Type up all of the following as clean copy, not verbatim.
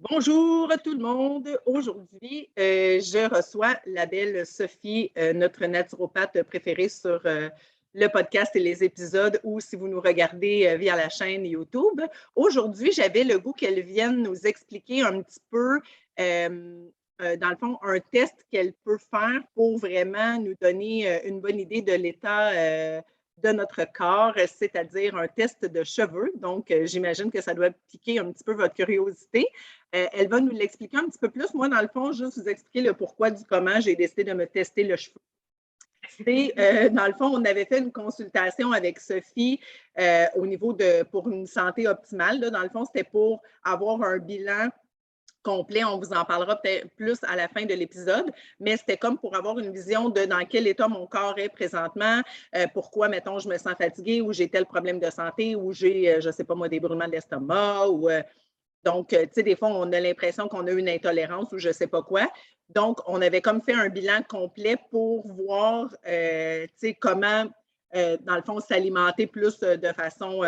Bonjour à tout le monde. Aujourd'hui, je reçois la belle Sophie, notre naturopathe préférée sur le podcast et les épisodes ou si vous nous regardez via la chaîne YouTube. Aujourd'hui, j'avais le goût qu'elle vienne nous expliquer un petit peu, dans le fond, un test qu'elle peut faire pour vraiment nous donner une bonne idée de l'état de notre corps, c'est-à-dire un test de cheveux. Donc, j'imagine que ça doit piquer un petit peu votre curiosité. Elle va nous l'expliquer un petit peu plus. Moi, dans le fond, juste vous expliquer le pourquoi du comment j'ai décidé de me tester le cheveu. C'est, dans le fond, on avait fait une consultation avec Sophie au niveau de, pour une santé optimale. Là. Dans le fond, c'était pour avoir un bilan complet. On vous en parlera peut-être plus à la fin de l'épisode, mais c'était comme pour avoir une vision de dans quel état mon corps est présentement, pourquoi, mettons, je me sens fatiguée ou j'ai tel problème de santé ou j'ai, je ne sais pas moi, des brûlements d'estomac ou donc, tu sais, des fois, on a l'impression qu'on a une intolérance ou je ne sais pas quoi. Donc, on avait comme fait un bilan complet pour voir, tu sais, comment, dans le fond, s'alimenter plus de façon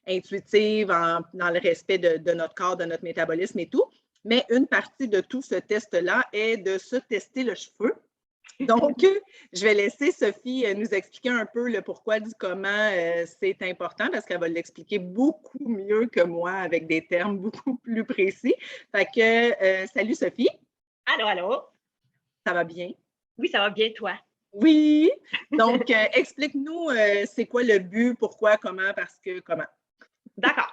intuitive, dans le respect de notre corps, de notre métabolisme et tout. Mais une partie de tout ce test-là est de se tester le cheveu. Donc, je vais laisser Sophie nous expliquer un peu le pourquoi du comment c'est important parce qu'elle va l'expliquer beaucoup mieux que moi avec des termes beaucoup plus précis. Fait que, salut Sophie, Allô, allô? ça va bien? Oui, ça va bien, toi? Oui! Donc, explique-nous c'est quoi le but, pourquoi, comment, parce que, comment. D'accord.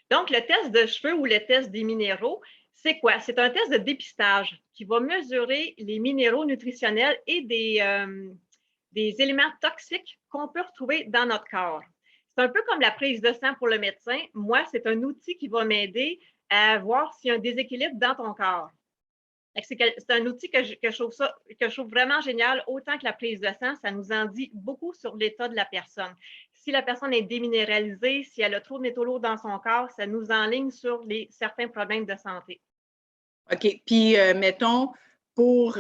Donc, le test de cheveux ou le test des minéraux, c'est quoi? C'est un test de dépistage qui va mesurer les minéraux nutritionnels et des éléments toxiques qu'on peut retrouver dans notre corps. C'est un peu comme la prise de sang pour le médecin. Moi, c'est un outil qui va m'aider à voir s'il y a un déséquilibre dans ton corps. C'est un outil que je trouve vraiment génial, autant que la prise de sang, ça nous en dit beaucoup sur l'état de la personne. Si la personne est déminéralisée, si elle a trop de métaux lourds dans son corps, ça nous enligne sur certains problèmes de santé. OK. Puis, mettons, pour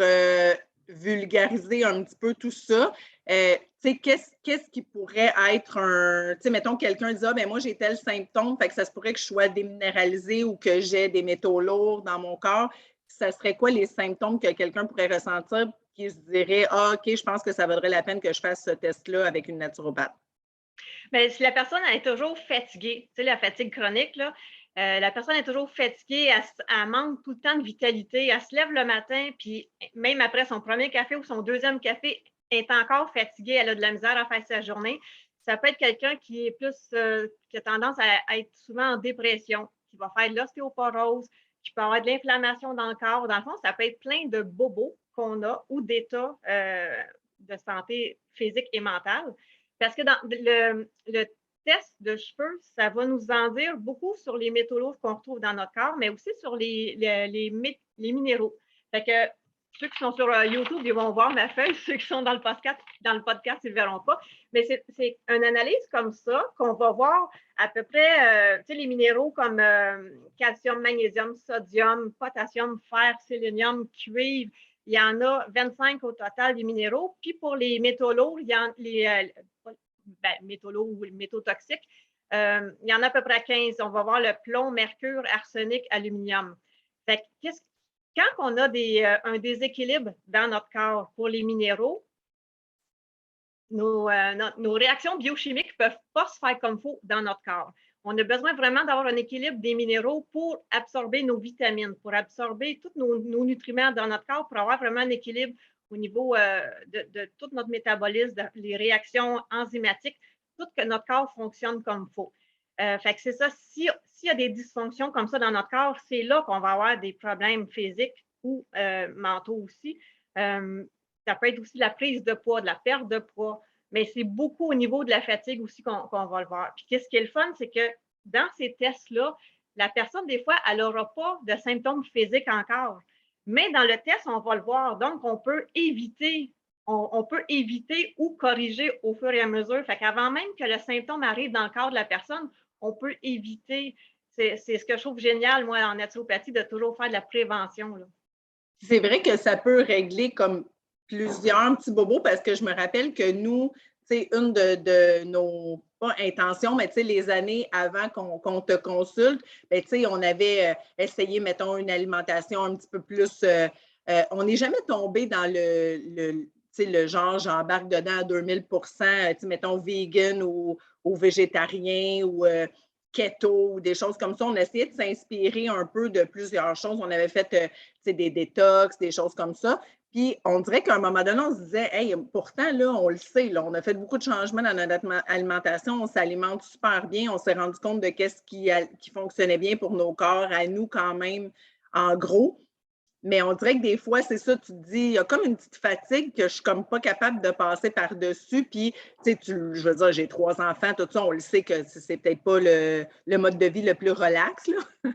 vulgariser un petit peu tout ça, tu sais, qu'est-ce qui pourrait être un. Tu sais, mettons, quelqu'un dit, ah, ben moi, j'ai tel symptôme, fait que ça se pourrait que je sois déminéralisée ou que j'ai des métaux lourds dans mon corps. Ça serait quoi les symptômes que quelqu'un pourrait ressentir qui se dirait, ah, OK, je pense que ça vaudrait la peine que je fasse ce test-là avec une naturopathe? Bien, si la personne est toujours fatiguée, tu sais, la fatigue chronique, là, la personne est toujours fatiguée, elle manque tout le temps de vitalité, elle se lève le matin, puis même après son premier café ou son deuxième café, elle est encore fatiguée, elle a de la misère à faire sa journée. Ça peut être quelqu'un qui est plus, qui a tendance à être souvent en dépression, qui va faire de l'ostéoporose, qui peut avoir de l'inflammation dans le corps. Dans le fond, ça peut être plein de bobos qu'on a ou d'états de santé physique et mentale. Parce que dans le test de cheveux, ça va nous en dire beaucoup sur les métaux lourds qu'on retrouve dans notre corps, mais aussi sur les minéraux. Fait que ceux qui sont sur YouTube, ils vont voir ma feuille. Ceux qui sont dans le podcast, ils ne verront pas. Mais c'est une analyse comme ça qu'on va voir à peu près, tu sais, les minéraux comme calcium, magnésium, sodium, potassium, fer, sélénium, cuivre. Il y en a 25 au total des minéraux. Puis pour les métaux lourds, il y en métaux lourds ou métaux toxiques, il y en a à peu près 15. On va voir le plomb, mercure, arsenic, aluminium. Fait que, quand on a un déséquilibre dans notre corps pour les minéraux, nos réactions biochimiques ne peuvent pas se faire comme il faut dans notre corps. On a besoin vraiment d'avoir un équilibre des minéraux pour absorber nos vitamines, pour absorber tous nos nutriments dans notre corps, pour avoir vraiment un équilibre au niveau de tout notre métabolisme, les réactions enzymatiques, tout que notre corps fonctionne comme il faut. Fait que c'est ça, s'il y a des dysfonctions comme ça dans notre corps, c'est là qu'on va avoir des problèmes physiques ou mentaux aussi. Ça peut être aussi la prise de poids, de la perte de poids, mais c'est beaucoup au niveau de la fatigue aussi qu'on va le voir. Puis qu'est-ce qui est le fun, c'est que dans ces tests-là, la personne, des fois, elle n'aura pas de symptômes physiques encore. Mais dans le test, on va le voir. Donc, on peut éviter ou corriger au fur et à mesure. Fait qu'avant même que le symptôme arrive dans le corps de la personne, on peut éviter. C'est ce que je trouve génial, moi, en naturopathie, de toujours faire de la prévention, là. C'est vrai que ça peut régler comme plusieurs petits bobos parce que je me rappelle que nous, sais, une de nos, pas intentions, mais tu sais, les années avant qu'on te consulte, ben, tu sais, on avait essayé, mettons, une alimentation un petit peu plus. On n'est jamais tombé dans tu sais, le genre, j'embarque dedans à 2000%, tu sais, mettons, vegan ou végétarien ou keto ou des choses comme ça. On a essayé de s'inspirer un peu de plusieurs choses. On avait fait tu sais, des détox, des choses comme ça. Puis on dirait qu'à un moment donné, on se disait, hey, pourtant, là, on le sait, là, on a fait beaucoup de changements dans notre alimentation, on s'alimente super bien, on s'est rendu compte de qu'est-ce qui fonctionnait bien pour nos corps, à nous quand même, en gros. Mais on dirait que des fois, c'est ça, tu te dis, il y a comme une petite fatigue que je suis comme pas capable de passer par-dessus. Puis, tu sais, je veux dire, j'ai 3 enfants, tout ça, on le sait que c'est peut-être pas le mode de vie le plus relax, là,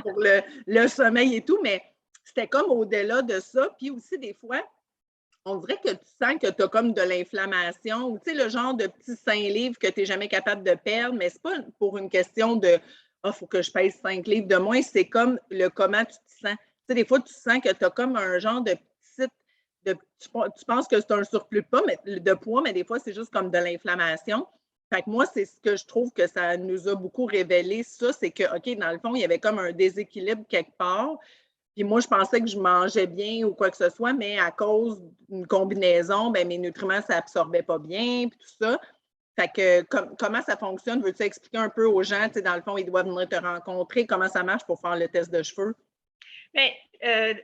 pour le sommeil et tout, mais c'était comme au-delà de ça. Puis aussi, des fois, on dirait que tu sens que tu as comme de l'inflammation ou tu sais, le genre de petit 5 livres que tu n'es jamais capable de perdre, mais ce n'est pas pour une question de il faut que je pèse 5 livres de moins, c'est comme le comment tu te sens. Tu sais, des fois, tu sens que tu as comme un genre de petite. Tu penses que c'est un surplus de poids, mais des fois, c'est juste comme de l'inflammation. Fait que moi, c'est ce que je trouve que ça nous a beaucoup révélé, ça, c'est que, OK, dans le fond, il y avait comme un déséquilibre quelque part. Puis moi, je pensais que je mangeais bien ou quoi que ce soit, mais à cause d'une combinaison, ben, mes nutriments ne s'absorbaient pas bien, puis tout ça. Fait que comment ça fonctionne? Veux-tu expliquer un peu aux gens, tu sais, dans le fond, ils doivent venir te rencontrer, comment ça marche pour faire le test de cheveux? Bien,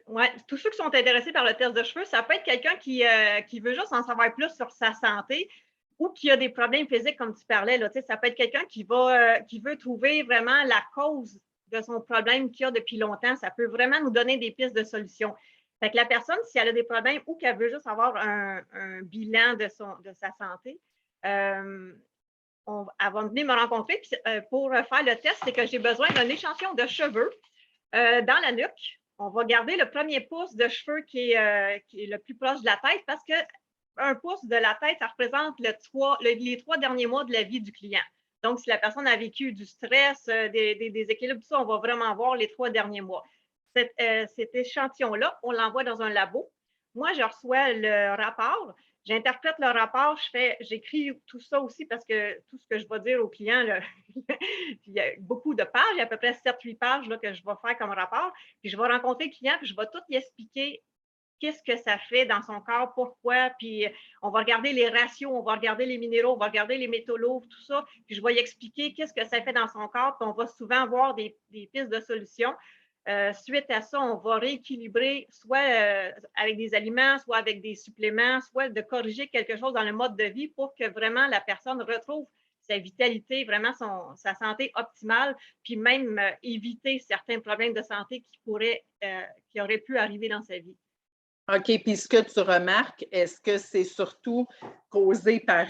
ouais, tous ceux qui sont intéressés par le test de cheveux, ça peut être quelqu'un qui veut juste en savoir plus sur sa santé ou qui a des problèmes physiques, comme tu parlais. Là, ça peut être quelqu'un qui veut trouver vraiment la cause de son problème qu'il a depuis longtemps. Ça peut vraiment nous donner des pistes de solutions. Fait que la personne, si elle a des problèmes ou qu'elle veut juste avoir un bilan de sa santé, elle va venir me rencontrer. Puis, pour faire le test, c'est que j'ai besoin d'un échantillon de cheveux dans la nuque. On va garder le premier pouce de cheveux qui est le plus proche de la tête parce que un pouce de la tête, ça représente les 3 derniers mois de la vie du client. Donc, si la personne a vécu du stress, des déséquilibres, tout ça, on va vraiment voir les 3 derniers mois. Cet échantillon-là, on l'envoie dans un labo. Moi, je reçois le rapport. J'interprète le rapport, j'écris tout ça aussi parce que tout ce que je vais dire au client, là, il y a beaucoup de pages, il y a à peu près 7-8 pages là, que je vais faire comme rapport. Puis je vais rencontrer le client, puis je vais tout lui expliquer qu'est-ce que ça fait dans son corps, pourquoi, puis on va regarder les ratios, on va regarder les minéraux, on va regarder les métaux lourds, tout ça, puis je vais lui expliquer qu'est-ce que ça fait dans son corps, puis on va souvent avoir des pistes de solutions. Suite à ça, on va rééquilibrer soit avec des aliments, soit avec des suppléments, soit de corriger quelque chose dans le mode de vie pour que vraiment la personne retrouve sa vitalité, vraiment sa santé optimale, puis même éviter certains problèmes de santé qui auraient pu arriver dans sa vie. OK, puis ce que tu remarques, est-ce que c'est surtout causé par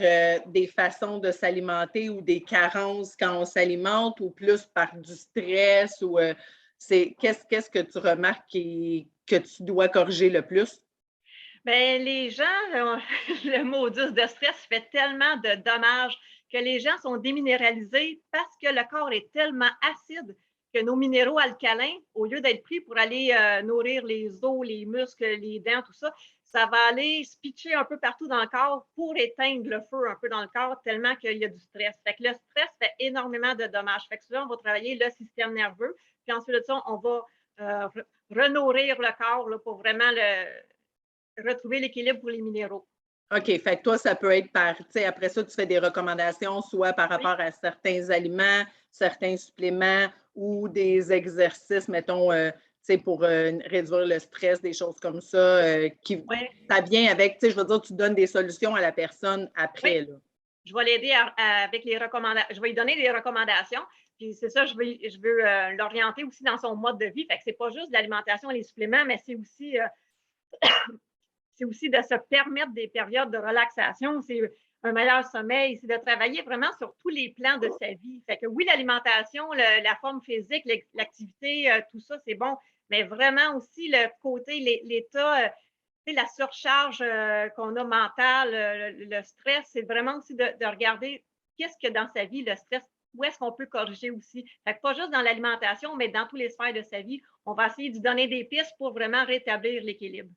des façons de s'alimenter ou des carences quand on s'alimente ou plus par du stress ou qu'est-ce que tu remarques que tu dois corriger le plus? Bien, les gens, le maudit de stress fait tellement de dommages que les gens sont déminéralisés parce que le corps est tellement acide que nos minéraux alcalins, au lieu d'être pris pour aller nourrir les os, les muscles, les dents, tout ça, ça va aller se pitcher un peu partout dans le corps pour éteindre le feu un peu dans le corps tellement qu'il y a du stress. Fait que le stress fait énormément de dommages. Fait que souvent, on va travailler le système nerveux, puis ensuite de ça, on va renourrir le corps là, pour vraiment retrouver l'équilibre pour les minéraux. OK, fait que toi, ça peut être tu sais, après ça, tu fais des recommandations, soit par Oui, rapport à certains aliments, certains suppléments ou des exercices, mettons, tu sais, pour réduire le stress, des choses comme ça, oui, ça vient avec, tu sais, je veux dire, tu donnes des solutions à la personne oui. après, là. Je vais l'aider avec les recommandations. Je vais lui donner des recommandations. Puis c'est ça, je veux l'orienter aussi dans son mode de vie. Fait que c'est pas juste l'alimentation et les suppléments, mais c'est aussi de se permettre des périodes de relaxation, c'est un meilleur sommeil, c'est de travailler vraiment sur tous les plans de sa vie. Fait que oui, l'alimentation, la forme physique, l'activité, tout ça, c'est bon, mais vraiment aussi le côté, l'état, la surcharge qu'on a mentale, le stress, c'est vraiment aussi de regarder qu'est-ce que dans sa vie, le stress, où est-ce qu'on peut corriger aussi. Fait que pas juste dans l'alimentation, mais dans toutes les sphères de sa vie, on va essayer de lui donner des pistes pour vraiment rétablir l'équilibre.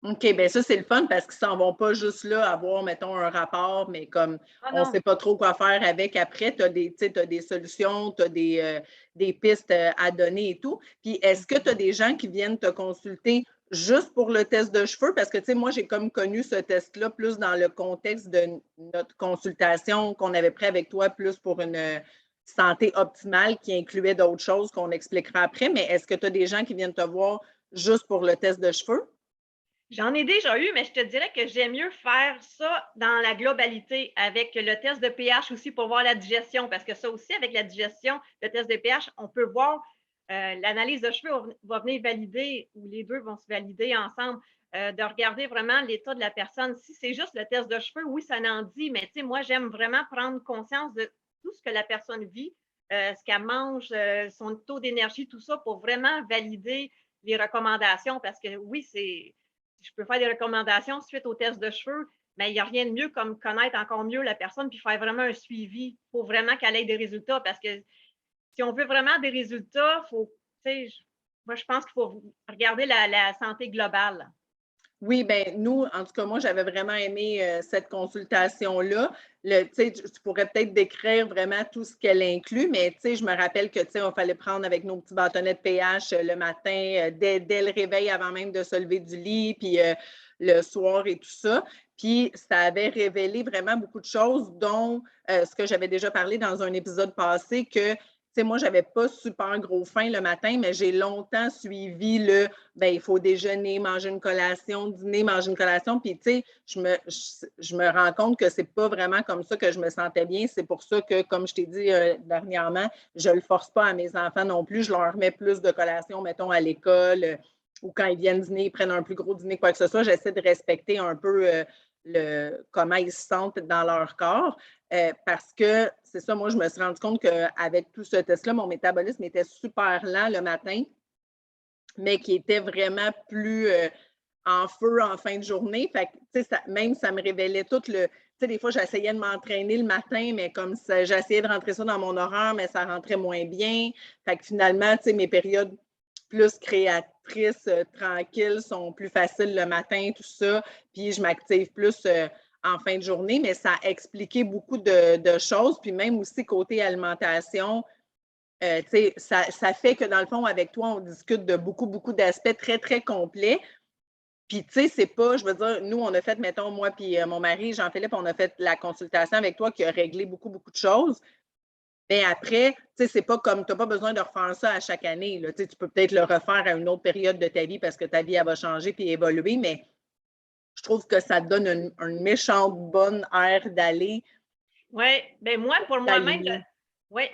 OK, bien ça, c'est le fun parce qu'ils s'en vont pas juste là avoir, mettons, un rapport, mais comme Ah on ne non. sait pas trop quoi faire avec après, tu as des solutions, tu as des pistes à donner et tout. Puis est-ce que tu as des gens qui viennent te consulter juste pour le test de cheveux? Parce que, tu sais, moi, j'ai comme connu ce test-là plus dans le contexte de notre consultation qu'on avait pris avec toi, plus pour une santé optimale qui incluait d'autres choses qu'on expliquera après. Mais est-ce que tu as des gens qui viennent te voir juste pour le test de cheveux? J'en ai déjà eu, mais je te dirais que j'aime mieux faire ça dans la globalité avec le test de pH aussi pour voir la digestion, parce que ça aussi, avec la digestion, le test de pH, on peut voir l'analyse de cheveux va venir valider, ou les deux vont se valider ensemble, de regarder vraiment l'état de la personne. Si c'est juste le test de cheveux, oui, ça en dit, mais tu sais, moi, j'aime vraiment prendre conscience de tout ce que la personne vit, ce qu'elle mange, son taux d'énergie, tout ça, pour vraiment valider les recommandations, parce que oui, je peux faire des recommandations suite au test de cheveux, mais il n'y a rien de mieux comme connaître encore mieux la personne puis faire vraiment un suivi pour vraiment qu'elle ait des résultats. Parce que si on veut vraiment des résultats, faut, moi, je pense qu'il faut regarder la santé globale. Oui, ben nous, en tout cas, moi, j'avais vraiment aimé cette consultation-là. Tu pourrais peut-être décrire vraiment tout ce qu'elle inclut, mais je me rappelle que on fallait prendre avec nos petits bâtonnets de pH le matin, dès le réveil, avant même de se lever du lit, puis le soir et tout ça. Puis ça avait révélé vraiment beaucoup de choses, dont ce que j'avais déjà parlé dans un épisode passé, que moi, je n'avais pas super gros faim le matin, mais j'ai longtemps suivi il faut déjeuner, manger une collation, dîner, manger une collation. Puis, je me rends compte que c'est pas vraiment comme ça que je me sentais bien. C'est pour ça que, comme je t'ai dit dernièrement, je le force pas à mes enfants non plus. Je leur mets plus de collations, mettons, à l'école ou quand ils viennent dîner, ils prennent un plus gros dîner, quoi que ce soit. J'essaie de respecter un peu comment ils se sentent dans leur corps. Parce que c'est ça, moi, je me suis rendu compte qu'avec tout ce test-là, mon métabolisme était super lent le matin, mais qui était vraiment plus en feu en fin de journée. Fait que, même ça me révélait tout le. Tu sais, des fois, j'essayais de m'entraîner le matin, mais comme ça, j'essayais de rentrer ça dans mon horaire, mais ça rentrait moins bien. Fait que finalement, mes périodes plus créatrices, tranquilles, sont plus faciles le matin, tout ça. Puis je m'active plus en fin de journée, mais ça a expliqué beaucoup de choses. Puis même aussi côté alimentation, ça fait que dans le fond, avec toi, on discute de beaucoup, beaucoup d'aspects très, très complets. Puis, c'est pas, je veux dire, nous, on a fait, mettons, moi puis mon mari, Jean-Philippe, on a fait la consultation avec toi qui a réglé beaucoup, beaucoup de choses. Mais après, c'est pas comme, tu n'as pas besoin de refaire ça à chaque année. Là. Tu peux peut-être le refaire à une autre période de ta vie parce que ta vie, elle va changer puis évoluer, mais je trouve que ça te donne une méchante bonne aire d'aller. Oui, bien moi, pour moi-même, T'aligner.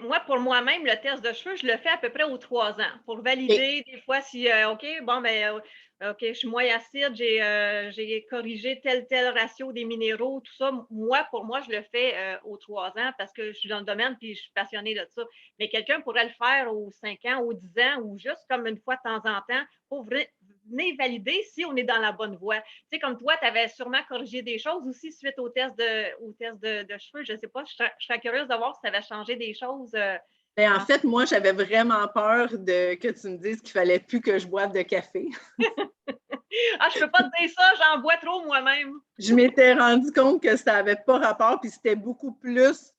moi, pour moi-même, le test de cheveux, je le fais à peu près aux 3 ans pour OK. valider des fois si, OK, bon, ben, OK, je suis moins acide, j'ai corrigé tel ratio des minéraux, tout ça. Moi, pour moi, je le fais aux 3 ans parce que je suis dans le domaine puis je suis passionnée de ça. Mais quelqu'un pourrait le faire aux 5 ans, aux 10 ans ou juste comme une fois de temps en temps pour venir valider si on est dans la bonne voie. Tu sais, comme toi, tu avais sûrement corrigé des choses aussi suite au test de cheveux. Je ne sais pas, je serais curieuse de voir si tu avais changé des choses. Ben, en fait, moi, j'avais vraiment peur que tu me dises qu'il ne fallait plus que je boive de café. Ah, je ne peux pas te dire ça, j'en bois trop moi-même. Je m'étais rendu compte que ça n'avait pas rapport, puis c'était beaucoup plus,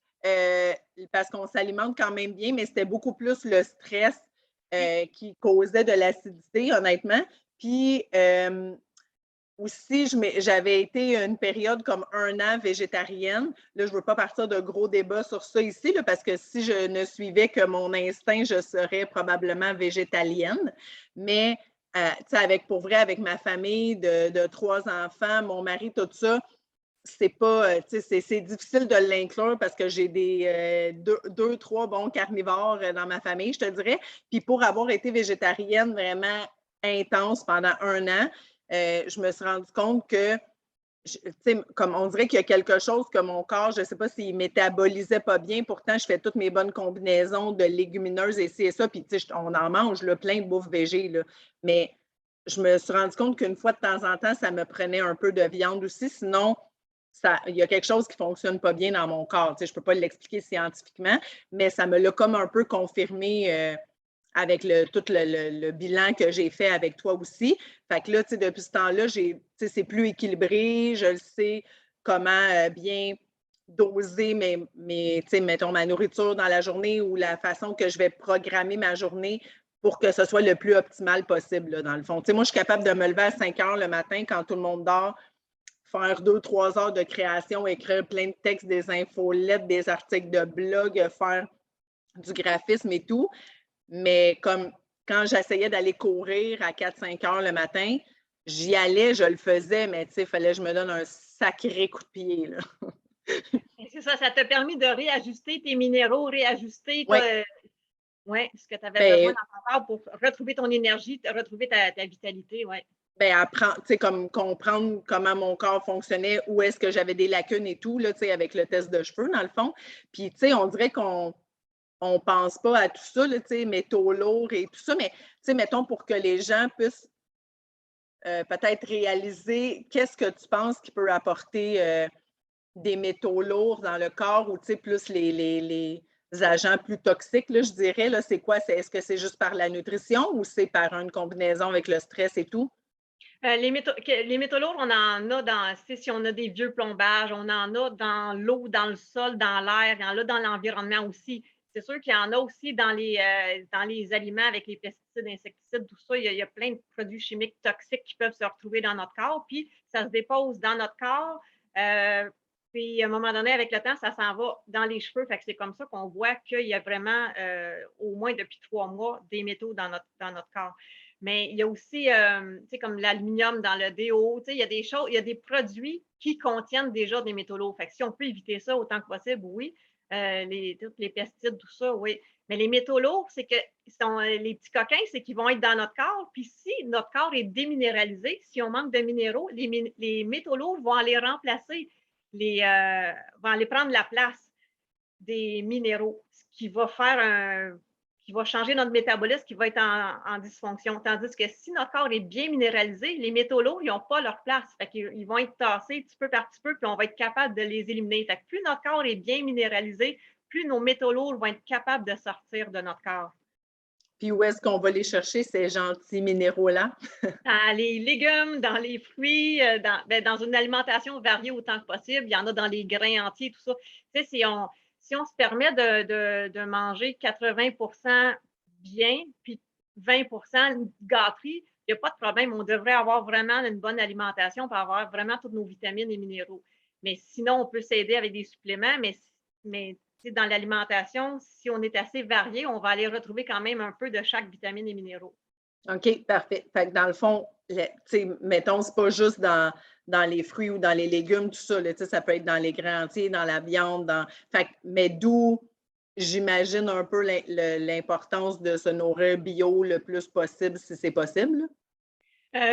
parce qu'on s'alimente quand même bien, mais c'était beaucoup plus le stress qui causait de l'acidité, honnêtement. Puis aussi, j'avais été une période comme 1 an végétarienne. Là, je ne veux pas partir de gros débats sur ça ici, là, parce que si je ne suivais que mon instinct, je serais probablement végétalienne. Mais pour vrai, avec ma famille de 3 enfants, mon mari, tout ça, c'est pas, c'est difficile de l'inclure parce que j'ai des 2, 3 bons carnivores dans ma famille, je te dirais. Puis pour avoir été végétarienne vraiment intense pendant 1 an, je me suis rendu compte que, comme on dirait qu'il y a quelque chose que mon corps, je ne sais pas s'il métabolisait pas bien. Pourtant, je fais toutes mes bonnes combinaisons de légumineuses et ci et ça. Puis, on en mange là, plein de bouffe végé. Là. Mais je me suis rendu compte qu'une fois de temps en temps, ça me prenait un peu de viande aussi. Sinon, il y a quelque chose qui ne fonctionne pas bien dans mon corps. Je ne peux pas l'expliquer scientifiquement, mais ça me l'a comme un peu confirmé avec tout le bilan que j'ai fait avec toi aussi. Fait que là, tu sais, depuis ce temps-là, c'est plus équilibré, je le sais comment bien doser mettons, ma nourriture dans la journée ou la façon que je vais programmer ma journée pour que ce soit le plus optimal possible, là, dans le fond. Tu sais, moi, je suis capable de me lever à 5 heures le matin quand tout le monde dort, faire 2-3 heures de création, écrire plein de textes, des infolettes, des articles de blog, faire du graphisme et tout. Mais comme quand j'essayais d'aller courir à 4-5 heures le matin, j'y allais, je le faisais, mais tu sais, il fallait que je me donne un sacré coup de pied, là. C'est ça, ça t'a permis de réajuster tes minéraux, réajuster Oui, ce que tu avais besoin ben, dans ton corps pour retrouver ton énergie, retrouver ta vitalité, oui. ben apprendre, tu sais, comme comprendre comment mon corps fonctionnait, où est-ce que j'avais des lacunes et tout, là, tu sais, avec le test de cheveux, dans le fond. Puis, tu sais, on dirait qu'on on pense pas à tout ça, là, tu sais, métaux lourds et tout ça, mais, tu sais, mettons, pour que les gens puissent peut-être réaliser qu'est-ce que tu penses qui peut apporter des métaux lourds dans le corps ou, tu sais, plus les agents plus toxiques, là, je dirais, là, c'est quoi? Est-ce que c'est juste par la nutrition ou c'est par une combinaison avec le stress et tout? Les métaux lourds, on en a si on a des vieux plombages, on en a dans l'eau, dans le sol, dans l'air, il y en a dans l'environnement aussi. C'est sûr qu'il y en a aussi dans les aliments avec les pesticides, insecticides, tout ça. Il y a plein de produits chimiques toxiques qui peuvent se retrouver dans notre corps, puis ça se dépose dans notre corps. Puis à un moment donné, avec le temps, ça s'en va dans les cheveux. Fait que c'est comme ça qu'on voit qu'il y a vraiment, au moins depuis 3 mois, des métaux dans notre corps. Mais il y a aussi, tu sais, comme l'aluminium dans le déo, tu sais, il y a des choses, il y a des produits qui contiennent déjà des métaux lourds. Fait que si on peut éviter ça autant que possible, oui. Tous les pesticides, tout ça, oui. Mais les métaux lourds, c'est que les petits coquins, c'est qu'ils vont être dans notre corps. Puis si notre corps est déminéralisé, si on manque de minéraux, les métaux lourds vont aller remplacer, vont aller prendre la place des minéraux, ce qui va qui va changer notre métabolisme, qui va être en dysfonction. Tandis que si notre corps est bien minéralisé, les métaux lourds, ils n'ont pas leur place. Fait qu'ils vont être tassés petit peu par petit peu, puis on va être capable de les éliminer. Fait que plus notre corps est bien minéralisé, plus nos métaux lourds vont être capables de sortir de notre corps. Puis où est-ce qu'on va les chercher, ces gentils minéraux-là? Dans les légumes, dans les fruits, dans une alimentation variée autant que possible. Il y en a dans les grains entiers, tout ça. Tu sais, si on se permet de manger 80% bien, puis 20% gâterie, il n'y a pas de problème. On devrait avoir vraiment une bonne alimentation pour avoir vraiment toutes nos vitamines et minéraux. Mais sinon, on peut s'aider avec des suppléments, mais dans l'alimentation, si on est assez varié, on va aller retrouver quand même un peu de chaque vitamine et minéraux. OK, parfait. Fait que dans le fond, mettons, c'est pas juste dans les fruits ou dans les légumes, tout ça, là, ça peut être dans les grains entiers, dans la viande, mais d'où j'imagine un peu l'importance de se nourrir bio le plus possible, si c'est possible.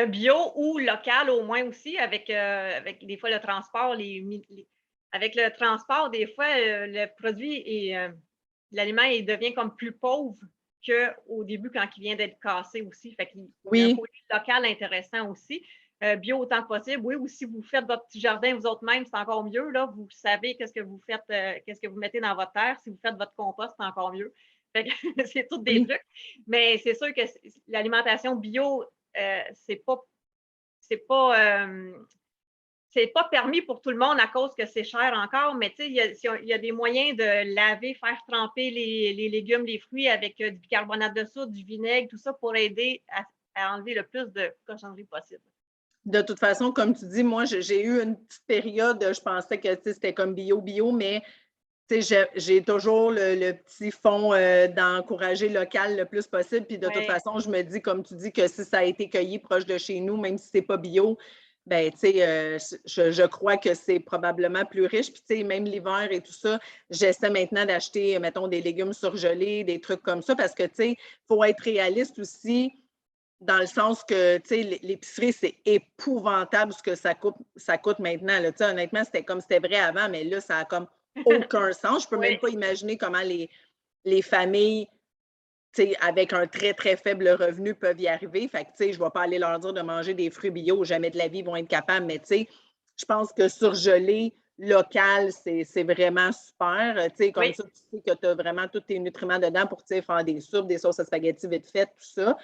Bio ou local au moins aussi, avec des fois le transport, avec le transport, des fois, le produit l'aliment, il devient comme plus pauvre qu'au début quand il vient d'être cassé aussi. Fait qu'il y a un Oui, côté local intéressant aussi. Bio autant que possible. Oui, ou si vous faites votre petit jardin vous autres mêmes, c'est encore mieux. Là. Vous savez qu'est-ce que vous faites, qu'est-ce que vous mettez dans votre terre. Si vous faites votre compost, c'est encore mieux. Fait que c'est tous des oui. trucs. Mais c'est sûr que l'alimentation bio, c'est pas c'est pas c'est pas permis pour tout le monde à cause que c'est cher encore, mais tu sais, il y a des moyens de laver, faire tremper les légumes, les fruits avec du bicarbonate de soude, du vinaigre, tout ça pour aider à enlever le plus de cochonneries possible. De toute façon, comme tu dis, moi, j'ai eu une petite période, je pensais que c'était comme bio, mais j'ai toujours le petit fond d'encourager local le plus possible. Puis de toute Ouais. façon, je me dis, comme tu dis, que si ça a été cueilli proche de chez nous, même si c'est pas bio, ben tu sais, je crois que c'est probablement plus riche. Puis tu sais, même l'hiver et tout ça, j'essaie maintenant d'acheter, mettons, des légumes surgelés, des trucs comme ça, parce que tu sais, il faut être réaliste aussi dans le sens que, tu sais, l'épicerie, c'est épouvantable ce que ça coûte maintenant. Là. Tu sais, honnêtement, c'était vrai avant, mais là, ça a comme aucun sens. Je peux même Oui. pas imaginer comment les familles, tu sais, avec un très, très faible revenu peuvent y arriver. Fait que, tu sais, je ne vais pas aller leur dire de manger des fruits bio, jamais de la vie ils vont être capables, mais tu sais, je pense que surgeler local, c'est vraiment super. Tu sais, comme Oui. ça, tu sais que tu as vraiment tous tes nutriments dedans pour faire des soupes, des sauces à spaghetti vite faites, tout ça.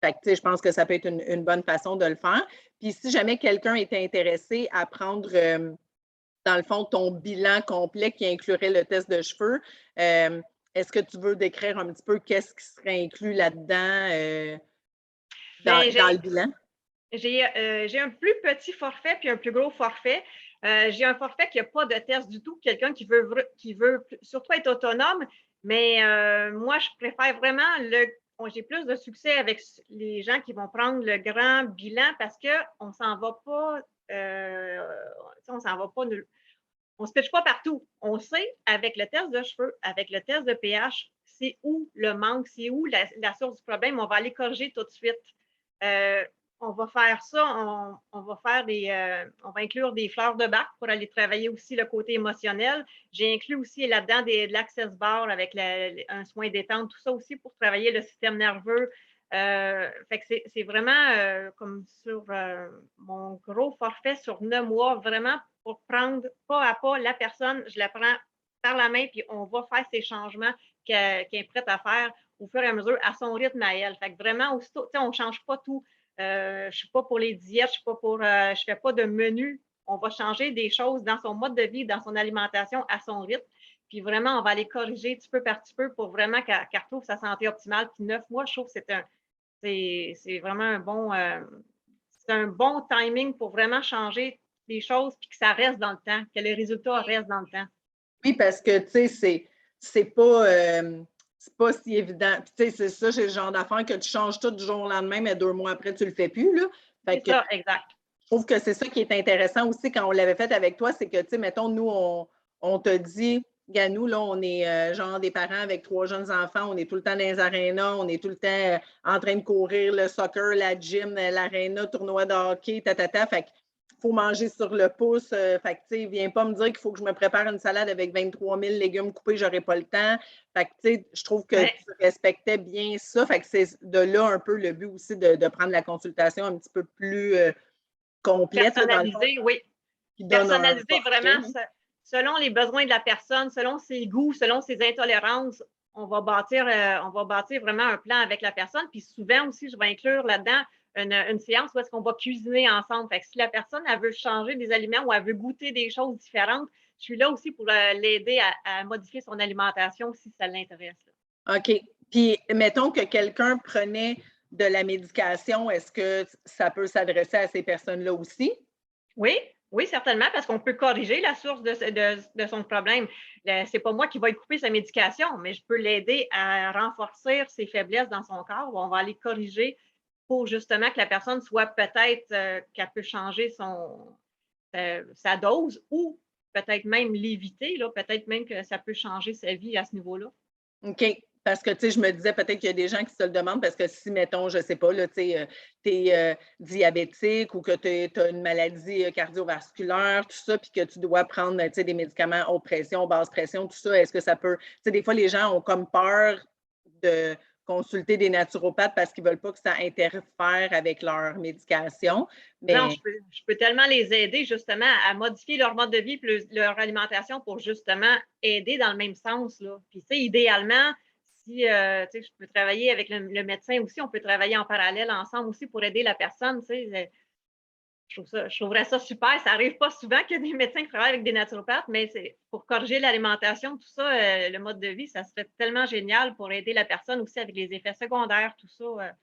Fait que, tu sais, je pense que ça peut être une bonne façon de le faire. Puis si jamais quelqu'un était intéressé à prendre, dans le fond, ton bilan complet qui inclurait le test de cheveux, est-ce que tu veux décrire un petit peu qu'est-ce qui serait inclus là-dedans Bien, dans le bilan? J'ai un plus petit forfait puis un plus gros forfait. J'ai un forfait qui n'a pas de test du tout, quelqu'un qui veut surtout être autonome, mais moi, je préfère vraiment j'ai plus de succès avec les gens qui vont prendre le grand bilan parce qu'on ne s'en va pas, on s'en va pas on ne se pitche pas partout. On sait, avec le test de cheveux, avec le test de pH, c'est où le manque, c'est où la source du problème. On va aller corriger tout de suite. On va faire ça, on va inclure des fleurs de bac pour aller travailler aussi le côté émotionnel. J'ai inclus aussi là-dedans de l'Access Bar avec un soin détente, tout ça aussi pour travailler le système nerveux. Fait que c'est vraiment comme sur mon gros forfait sur 9 mois, vraiment pour prendre pas à pas la personne, je la prends par la main, puis on va faire ces changements qu'elle est prête à faire au fur et à mesure à son rythme à elle. Fait que vraiment, aussitôt, on ne change pas tout. Je ne suis pas pour les diètes, je fais pas de menu. On va changer des choses dans son mode de vie, dans son alimentation, à son rythme. Puis vraiment, on va aller corriger petit peu par petit peu pour vraiment qu'elle retrouve sa santé optimale. Puis 9 mois, je trouve que c'est vraiment c'est un bon timing pour vraiment changer les choses puis que ça reste dans le temps, que les résultats restent dans le temps. Oui, parce que, tu sais, c'est pas si évident. Puis, tu sais, c'est ça, c'est le genre d'affaire que tu changes tout du jour au lendemain, mais 2 mois après, tu le fais plus, là. Fait C'est ça, exact. je trouve que c'est ça qui est intéressant aussi quand on l'avait fait avec toi, c'est que, tu sais, mettons, nous, on te dit, gars, nous, là, on est genre des parents avec 3 jeunes enfants, on est tout le temps dans les arénas, on est tout le temps en train de courir le soccer, la gym, l'aréna, tournoi de hockey, Fait qu'il faut manger sur le pouce. Fait que, tu sais, viens pas me dire qu'il faut que je me prépare une salade avec 23 000 légumes coupés, j'aurai pas le temps. Fait que, tu sais, je trouve que tu respectais bien ça. Fait que c'est de là un peu le but aussi de prendre la consultation un petit peu plus complète. Personnalisé, oui. Personnalisé vraiment selon les besoins de la personne, selon ses goûts, selon ses intolérances. On va bâtir vraiment un plan avec la personne. Puis souvent aussi, je vais inclure là-dedans une séance où est-ce qu'on va cuisiner ensemble. Fait que si la personne elle veut changer des aliments ou elle veut goûter des choses différentes, je suis là aussi pour l'aider à modifier son alimentation si ça l'intéresse. OK. Puis, mettons que quelqu'un prenait de la médication, est-ce que ça peut s'adresser à ces personnes-là aussi? Oui, oui, certainement, parce qu'on peut corriger la source de son problème. C'est pas moi qui vais couper sa médication, mais je peux l'aider à renforcer ses faiblesses dans son corps. On va aller corriger pour justement que la personne soit peut-être qu'elle peut changer sa dose ou peut-être même l'éviter, peut-être même que ça peut changer sa vie à ce niveau-là. OK. Parce que, tu sais, je me disais peut-être qu'il y a des gens qui se le demandent parce que si, mettons, je ne sais pas, tu es diabétique ou que tu as une maladie cardiovasculaire, tout ça, puis que tu dois prendre, tu sais, des médicaments haute pression, basse pression, tout ça, est-ce que ça peut... Tu sais, des fois, les gens ont comme peur de consulter des naturopathes parce qu'ils ne veulent pas que ça interfère avec leur médication. Mais... Non, je peux tellement les aider justement à modifier leur mode de vie et leur alimentation pour justement aider dans le même sens. Là. Puis, tu sais, idéalement, si je peux travailler avec le médecin aussi, on peut travailler en parallèle ensemble aussi pour aider la personne. Je trouverais ça super. Ça n'arrive pas souvent qu'il y a des médecins qui travaillent avec des naturopathes, mais c'est pour corriger l'alimentation, tout ça, le mode de vie, ça serait tellement génial pour aider la personne aussi avec les effets secondaires, tout ça.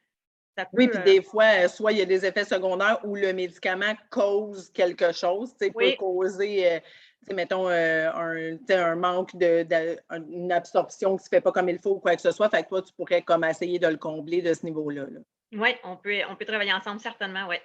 Oui, puis des fois, soit il y a des effets secondaires ou le médicament cause quelque chose, peut causer, mettons, un manque une absorption qui ne se fait pas comme il faut ou quoi que ce soit. Fait que toi, tu pourrais comme essayer de le combler de ce niveau-là. Oui, on peut travailler ensemble, certainement, oui.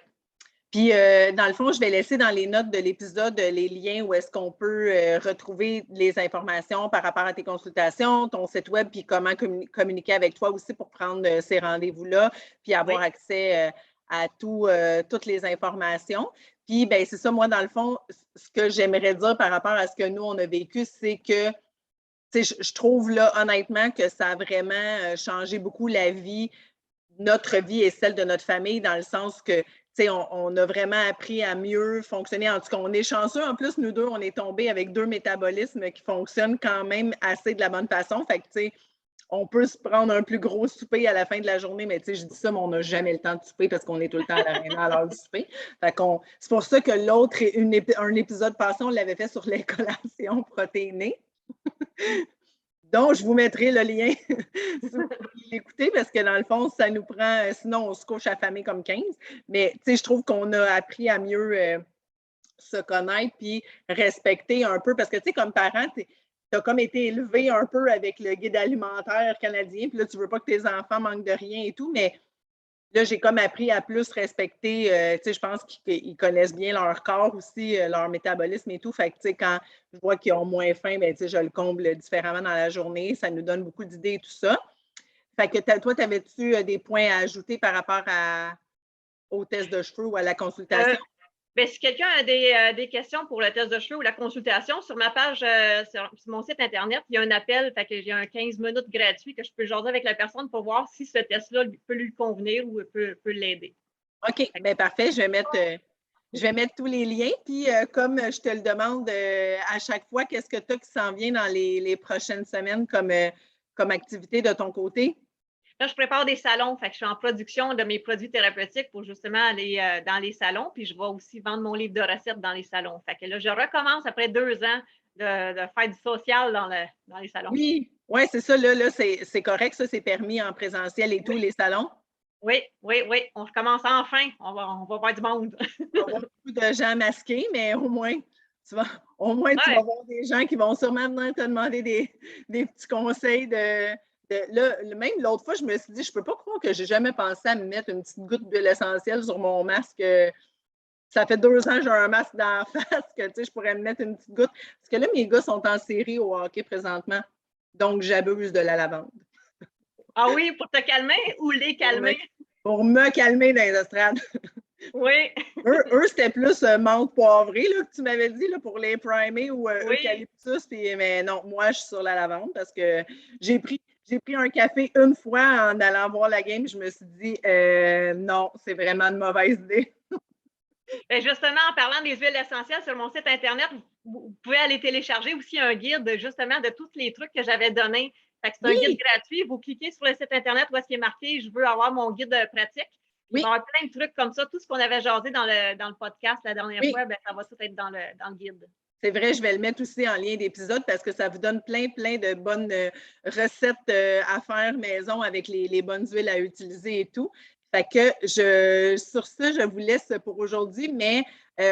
Puis, dans le fond, je vais laisser dans les notes de l'épisode les liens où est-ce qu'on peut retrouver les informations par rapport à tes consultations, ton site web, puis comment communiquer avec toi aussi pour prendre ces rendez-vous-là, puis avoir accès à toutes les informations. Puis, ben c'est ça, moi, dans le fond, ce que j'aimerais dire par rapport à ce que nous, on a vécu, c'est que je trouve là, honnêtement, que ça a vraiment changé beaucoup notre vie et celle de notre famille, dans le sens que sais, on a vraiment appris à mieux fonctionner. En tout cas, on est chanceux. En plus, nous deux, on est tombés avec 2 métabolismes qui fonctionnent quand même assez de la bonne façon. Fait que, tu sais, on peut se prendre un plus gros souper à la fin de la journée, mais tu sais, je dis ça, mais on n'a jamais le temps de souper parce qu'on est tout le temps à l'aréna à l'heure du souper. Fait qu'on, c'est pour ça que l'autre, un épisode passé, on l'avait fait sur les collations protéinées. Donc, je vous mettrai le lien si vous voulez l'écouter parce que dans le fond, ça nous prend, sinon on se couche affamé comme 15. Mais tu sais, je trouve qu'on a appris à mieux se connaître puis respecter un peu parce que tu sais, comme parent, tu as comme été élevé un peu avec le guide alimentaire canadien, puis là, tu veux pas que tes enfants manquent de rien et tout, mais là, j'ai comme appris à plus respecter, tu sais, je pense qu'ils connaissent bien leur corps aussi, leur métabolisme et tout. Fait que, tu sais, quand je vois qu'ils ont moins faim, ben, tu sais, je le comble différemment dans la journée. Ça nous donne beaucoup d'idées et tout ça. Fait que toi, avais-tu des points à ajouter par rapport au test de cheveux ou à la consultation? Bien, si quelqu'un a des questions pour le test de cheveux ou la consultation, sur ma page, sur mon site Internet, il y a un appel, fait que j'ai un 15 minutes gratuit que je peux jaser avec la personne pour voir si ce test-là peut lui convenir ou peut l'aider. OK, bien parfait. Je vais mettre tous les liens. Puis, comme je te le demande à chaque fois, qu'est-ce que tu as qui s'en vient dans les prochaines semaines comme activité de ton côté? Là, je prépare des salons. Fait que je suis en production de mes produits thérapeutiques pour justement aller dans les salons. Puis, je vais aussi vendre mon livre de recettes dans les salons. Fait que là, je recommence après 2 ans de faire du social dans les salons. Oui, ouais, c'est ça. Là c'est correct. Ça, c'est permis en présentiel et tous les salons. Oui, oui, oui. On recommence enfin. On va voir du monde. On va voir beaucoup de gens masqués, mais au moins, tu vas voir des gens qui vont sûrement venir te demander des petits conseils là, même l'autre fois, je me suis dit, je ne peux pas croire que j'ai jamais pensé à me mettre une petite goutte d'huile essentielle sur mon masque. Ça fait 2 ans que j'ai un masque dans la face que je pourrais me mettre une petite goutte. Parce que là, mes gars sont en série au hockey présentement. Donc, j'abuse de la lavande. Ah oui, pour te calmer ou les calmer? Pour me calmer dans les estrades. Oui. eux c'était plus menthe poivrée là, que tu m'avais dit là, pour les primés ou Oui. eucalyptus. Mais non, moi, je suis sur la lavande parce que j'ai pris un café une fois en allant voir la game. Je me suis dit, non, c'est vraiment une mauvaise idée. Bien, justement, en parlant des huiles essentielles, sur mon site Internet, vous pouvez aller télécharger aussi un guide justement de tous les trucs que j'avais donnés. C'est un guide gratuit. Vous cliquez sur le site Internet où est-ce qu'il est marqué « Je veux avoir mon guide pratique ». Il va y avoir plein de trucs comme ça. Tout ce qu'on avait jasé dans le podcast la dernière fois, bien, ça va tout être dans le guide. C'est vrai, je vais le mettre aussi en lien d'épisode parce que ça vous donne plein de bonnes recettes à faire maison avec les bonnes huiles à utiliser et tout. Fait que sur ce, je vous laisse pour aujourd'hui, mais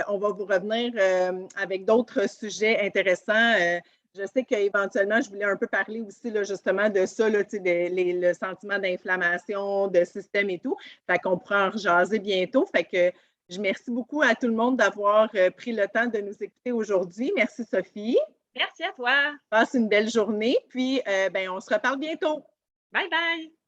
on va vous revenir avec d'autres sujets intéressants. Je sais qu'éventuellement, je voulais un peu parler aussi là, justement de ça, là, le sentiment d'inflammation, de système et tout. Fait qu'on pourra en rejaser bientôt. Fait que je remercie beaucoup à tout le monde d'avoir pris le temps de nous écouter aujourd'hui. Merci, Sophie. Merci à toi. Passe une belle journée, puis on se reparle bientôt. Bye bye.